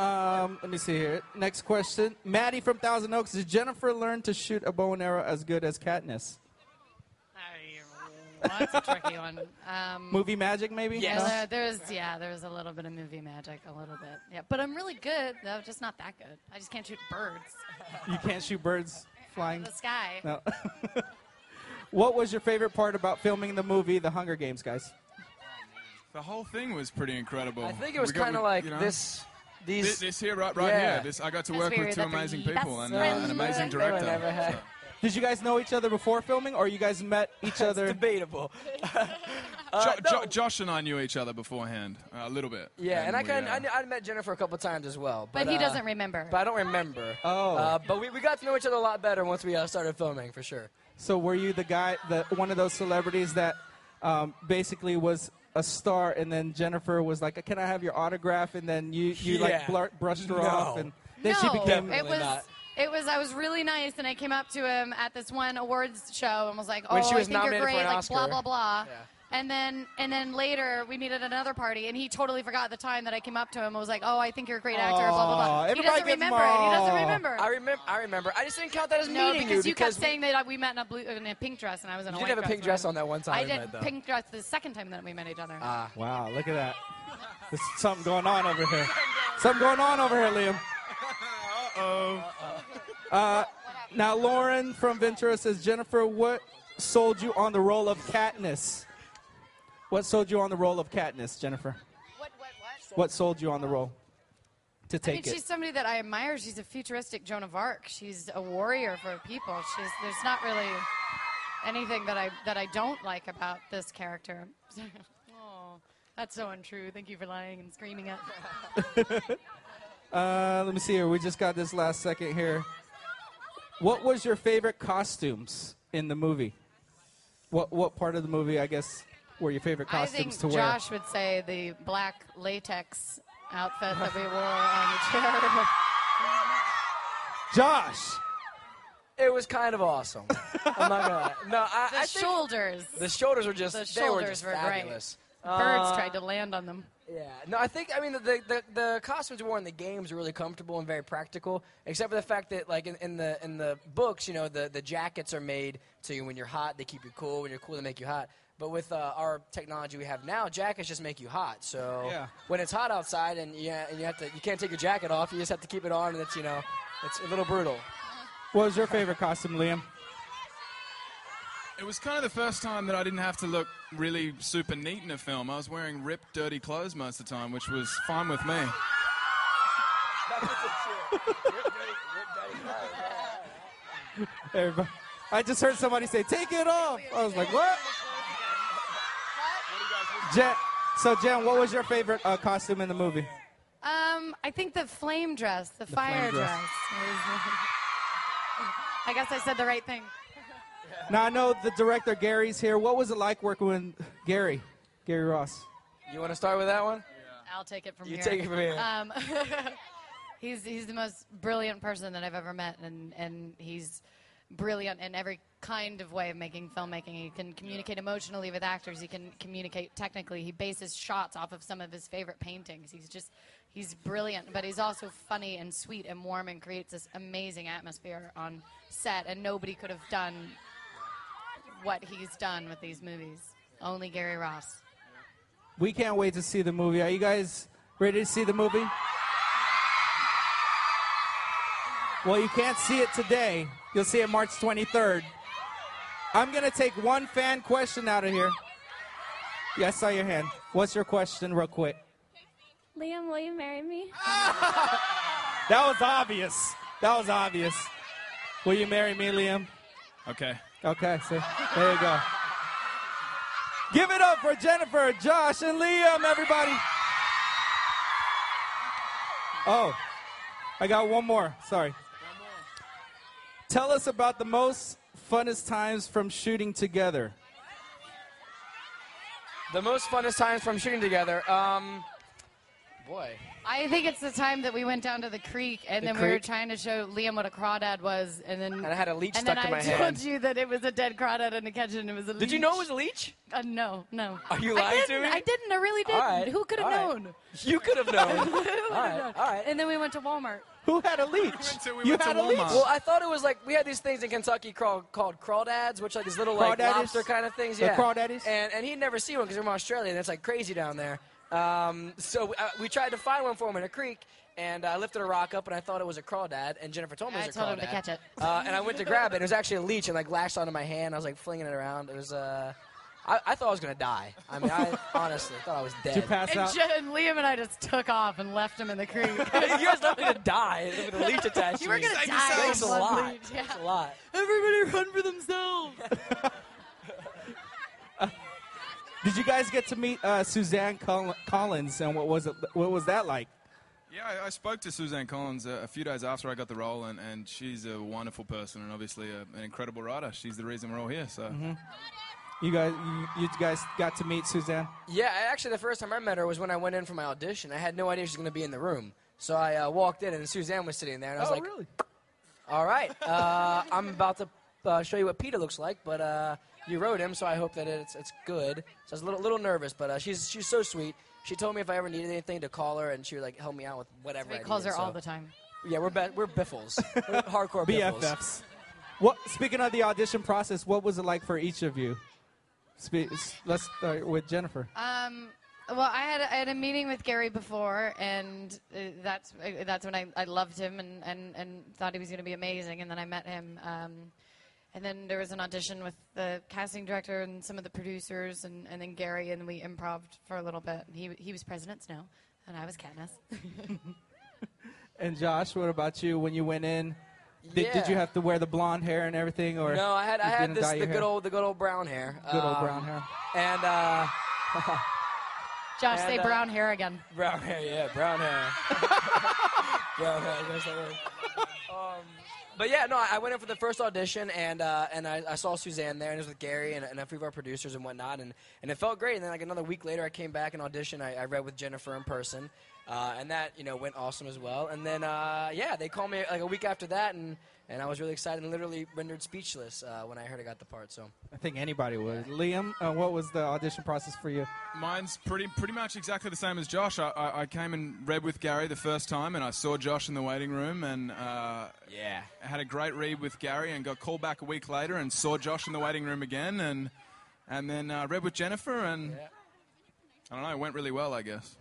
Let me see here. Next question. Maddie from Thousand Oaks. Did Jennifer learn to shoot a bow and arrow as good as Katniss? Well, that's a tricky one. Movie magic, maybe? Yes. There's a little bit of movie magic, a little bit. Yeah, but I'm really good, though, just not that good. I just can't shoot birds. You can't shoot birds flying? In the sky. No. What was your favorite part about filming the movie The Hunger Games, guys? The whole thing was pretty incredible. I think it was kind of like this. This here, right yeah. here. I got to work with two amazing people and an amazing director. Did you guys know each other before filming, or you guys met each other? It's debatable. Josh and I knew each other beforehand, a little bit. Yeah, and I met Jennifer a couple times as well. But he doesn't remember. But I don't remember. Oh. But we got to know each other a lot better once we started filming, for sure. So were you the guy, one of those celebrities that basically was a star, and then Jennifer was like, "Can I have your autograph?" And then you brushed her off, and then she became. I was really nice, and I came up to him at this one awards show and was like, "Oh, when she was I think you're great," like Oscar. blah blah blah. Yeah. And then later we meet at another party, and he totally forgot the time that I came up to him and was like, "Oh, I think you're a great actor." Blah blah blah. He doesn't remember it. He doesn't remember. I remember. I just didn't count that as meeting you. because you kept saying that we met in a pink dress, and I was in a white dress. You did have a pink dress on that one time. I did pink dress the second time that we met each other. Wow, look at that. There's something going on over here. Something going on over here, Liam. Uh-oh. Now, Lauren from Ventura says, Jennifer, what sold you on the role of Katniss? What sold you on the role of Katniss, Jennifer? What sold you on the role to take it? She's somebody that I admire. She's a futuristic Joan of Arc. She's a warrior for people. There's not really anything that I don't like about this character. Oh, that's so untrue. Thank you for lying and screaming at me. Let me see here. We just got this last second here. What was your favorite costumes in the movie? What part of the movie, I guess, were your favorite costumes to wear? I think Josh would say the black latex outfit that we wore on the chair. Josh! It was kind of awesome. I'm not gonna lie. No, I think shoulders. The shoulders were just fabulous. Birds tried to land on them. Yeah. No, I mean, the costumes we wore in the games were really comfortable and very practical, except for the fact that, like, in the books, you know, the jackets are made so when you're hot, they keep you cool. When you're cool, they make you hot. But with our technology we have now, jackets just make you hot. So when it's hot outside and you can't take your jacket off, you just have to keep it on, and it's a little brutal. What was your favorite costume, Liam? It was kind of the first time that I didn't have to look really super neat in a film. I was wearing ripped, dirty clothes most of the time, which was fine with me. Everybody, I just heard somebody say, "Take it off." I was like, "What?" Jen, what was your favorite costume in the movie? I think the flame dress, the fire dress. I guess I said the right thing. Now, I know the director, Gary's here. What was it like working with Gary Ross? You want to start with that one? Yeah. I'll take it from here. You take it from here. He's the most brilliant person that I've ever met, and he's brilliant in every kind of way of making filmmaking. He can communicate emotionally with actors. He can communicate technically. He bases shots off of some of his favorite paintings. He's brilliant, but he's also funny and sweet and warm and creates this amazing atmosphere on set, and nobody could have done what he's done with these movies. Only Gary Ross. We can't wait to see the movie. Are you guys ready to see the movie? Well, you can't see it today. You'll see it March 23rd. I'm going to take one fan question out of here. Yeah, I saw your hand. What's your question real quick? Liam, will you marry me? That was obvious. That was obvious. Will you marry me, Liam? Okay. Okay, so there you go. Give it up for Jennifer, Josh, and Liam, everybody. Oh, I got one more. Sorry. Tell us about the most funnest times from shooting together. The most funnest times from shooting together. boy. I think it's the time that we went down to the creek, and then we were trying to show Liam what a crawdad was, and I had a leech and stuck then to my I hand. told you that it was a dead crawdad in the kitchen, and it was a leech. Did you know it was a leech? No. Are you lying to me? I didn't. I really didn't. All right. Who could have known? You could have known. Who would've known? All right. And then we went to Walmart. Who had a leech? We went to had a leech? Walmart. Well, I thought it was like we had these things in Kentucky called crawdads, which are these little like Crawdaddies? lobster kind of things. The Yeah, crawdaddies? And he'd never seen one because we're from Australia, and it's like crazy down there. So we tried to find one for him in a creek, and I lifted a rock up, and I thought it was a crawdad, and Jennifer told me it was a crawdad. I told him to catch it. And I went to grab it, and it was actually a leech, and like lashed onto my hand. I was like flinging it around. It was I thought I was gonna die. I mean, I honestly thought I was dead. Did you pass out? And Liam and I just took off and left him in the creek. You guys left me to die with a leech attached. You were gonna die. Thanks a from one lot. leech, yeah. Thanks a lot. Everybody run for themselves. Did you guys get to meet Suzanne Collins, and what was that like? Yeah, I spoke to Suzanne Collins a few days after I got the role, and she's a wonderful person and obviously an incredible writer. She's the reason we're all here. So. Mm-hmm. You guys got to meet Suzanne? Yeah, actually, the first time I met her was when I went in for my audition. I had no idea she was going to be in the room. So I walked in, and Suzanne was sitting there, and I was like, really? all right, I'm about to show you what Peter looks like, but you wrote him, so I hope that it's good. So I was a little nervous, but she's so sweet. She told me if I ever needed anything to call her, and she would like help me out with whatever. He I calls needed, her all the time. Yeah, we're biffles. We're hardcore biffles. BFFs. Speaking of the audition process, what was it like for each of you? Let's start with Jennifer. Well, I had a meeting with Gary before, and that's when I loved him and thought he was going to be amazing. And then I met him, and then there was an audition with the casting director and some of the producers, and then Gary, and we improv'd for a little bit. He was President Snow, and I was Katniss. And Josh, what about you? When you went in, did you have to wear the blonde hair and everything, or no? I had the good old brown hair. Good old brown hair. And Josh, say brown hair again. Brown hair, yeah, brown hair. Brown hair. That's the word. But yeah, no, I went in for the first audition, and I saw Suzanne there, and it was with Gary and a few of our producers and whatnot, and it felt great. And then like another week later, I came back and auditioned. I read with Jennifer in person, and that went awesome as well. And then they called me like a week after that, and I was really excited and literally rendered speechless when I heard I got the part. So I think anybody would. Liam, what was the audition process for you? Mine's pretty much exactly the same as Josh. I came and read with Gary the first time, and I saw Josh in the waiting room, and I had a great read with Gary, and got called back a week later and saw Josh in the waiting room again, and then read with Jennifer, and I don't know, it went really well, I guess.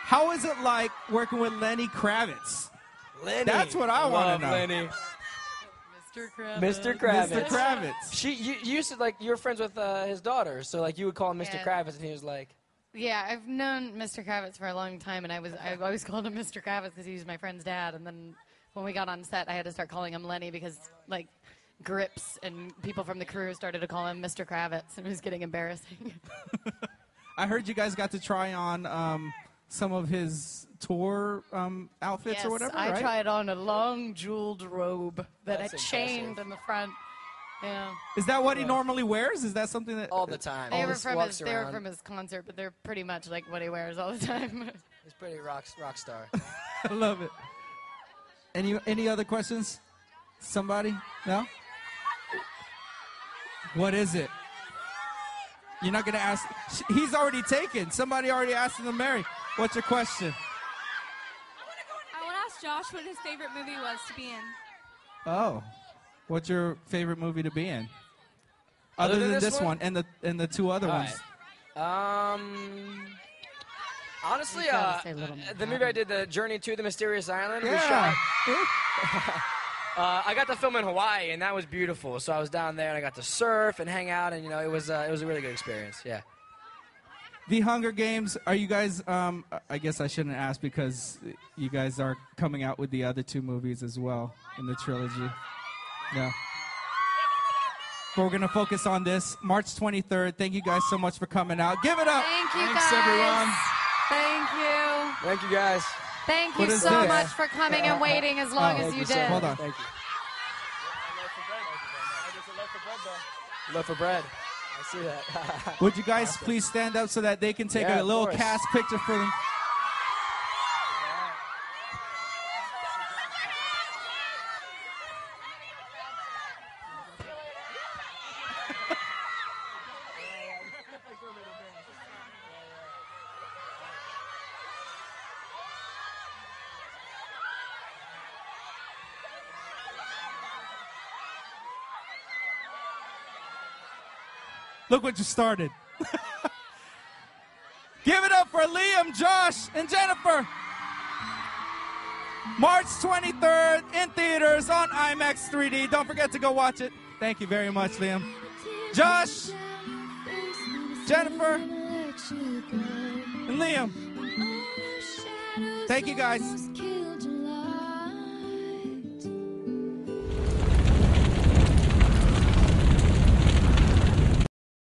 How is it like working with Lenny Kravitz? Lenny, that's what I want to know. Lenny. Mr. Kravitz. Mr. Kravitz. Mr. Kravitz. You used to you were friends with his daughter, so like you would call him Mr. Kravitz, and he was like. Yeah, I've known Mr. Kravitz for a long time, and I always called him Mr. Kravitz because he was my friend's dad. And then when we got on set, I had to start calling him Lenny because like grips and people from the crew started to call him Mr. Kravitz, and it was getting embarrassing. I heard you guys got to try on some of his tour outfits or whatever, right? I tried on a long jeweled robe that That's had chained impressive. in the front. Yeah. Is that what he normally wears? Is that something that... All the time. They were Always from walks his. They were around. from his concert, but they're pretty much like what he wears all the time. He's pretty rock star. I love it. Any other questions? Somebody? No? What is it? You're not going to ask... He's already taken. Somebody already asked him to marry. What's your question? I want to ask Josh what his favorite movie was to be in. Oh. What's your favorite movie to be in? Other than this one and the two other ones. Honestly, You gotta say Little the movie I did, the Journey to the Mysterious Island, we Yeah. shot. I got to film in Hawaii, and that was beautiful. So I was down there, and I got to surf and hang out, and it was a really good experience. Yeah. The Hunger Games, are you guys, I guess I shouldn't ask because you guys are coming out with the other two movies as well in the trilogy. Yeah. But we're going to focus on this. March 23rd. Thank you guys so much for coming out. Give it up. Thank you, Thanks, guys. everyone. Thank you. Thank you, guys. Thank What you is so this? much for coming and waiting as long as you did. Hold on. Thank you. Love for bread. I see that. Would you guys please stand up so that they can take a little cast picture for them? Look what you started. Give it up for Liam, Josh, and Jennifer. March 23rd in theaters on IMAX 3D. Don't forget to go watch it. Thank you very much, Liam. Josh, Jennifer, and Liam. Thank you, guys.